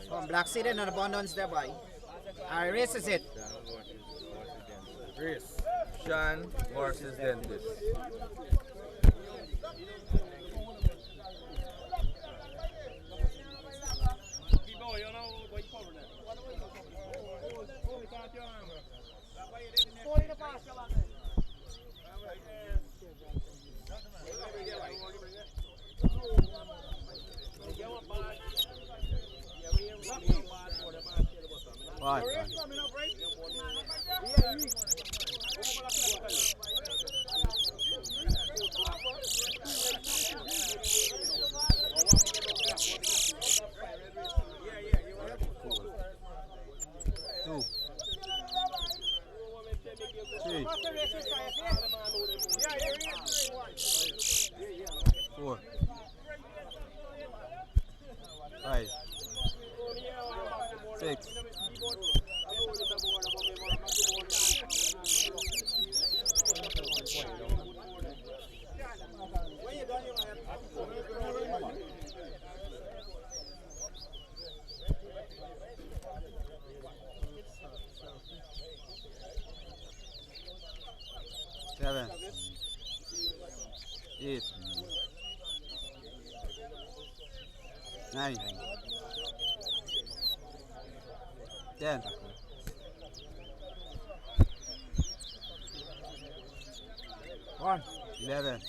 From Black City and abundance thereby. Alright, race is it. Race. Shan versus Dentist. One. Two. Three. Four. Five. Six. Seven. Eight. Nine. 10. 1. 11.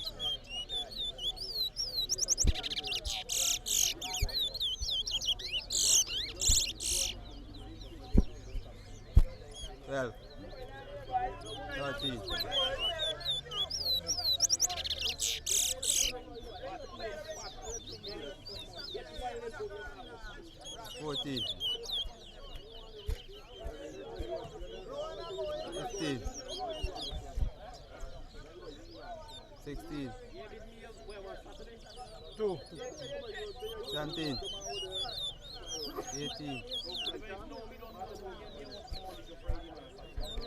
12. 13. 14. 15. 16. 2. 17. 18.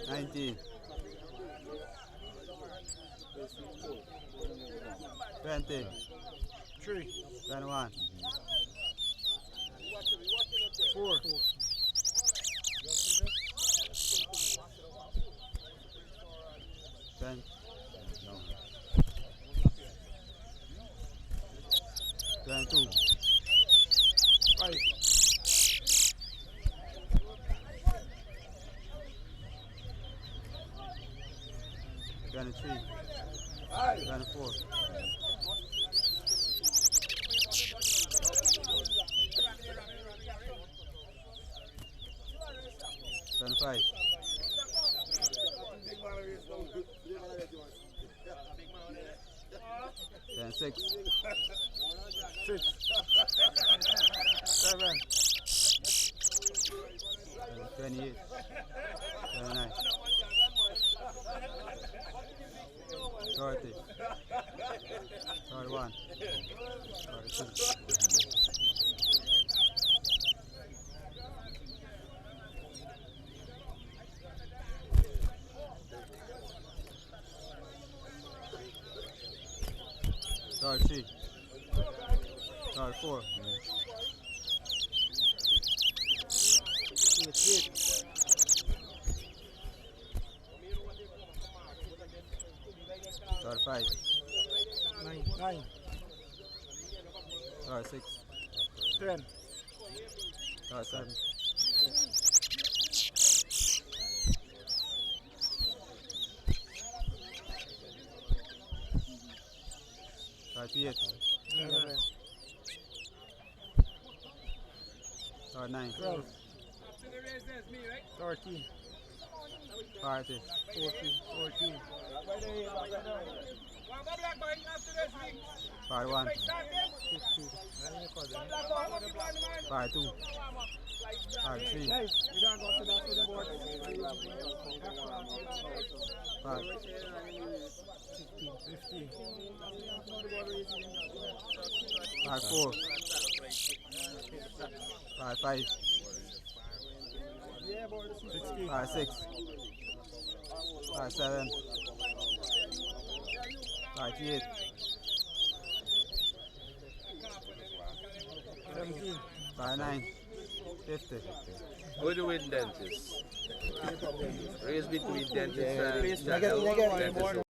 19. 20. 3. 21. 4. 10. No. 22. 5. 23. 24. 25. 26. 6. 7. 28. 29. 30. 31. 32. 33. 34. 35. 9. 36. 10. 37. 38. 11. 39. 12. 13. 40. 14. 14. 41. 15. 42. 43. Guys, we don't go to the board. 15. 4. 5. 16. 6. 7. 8. 17. Five nine. 50. Who do you win dentist? Race between dentist and Please, Shanil. negative. Dentist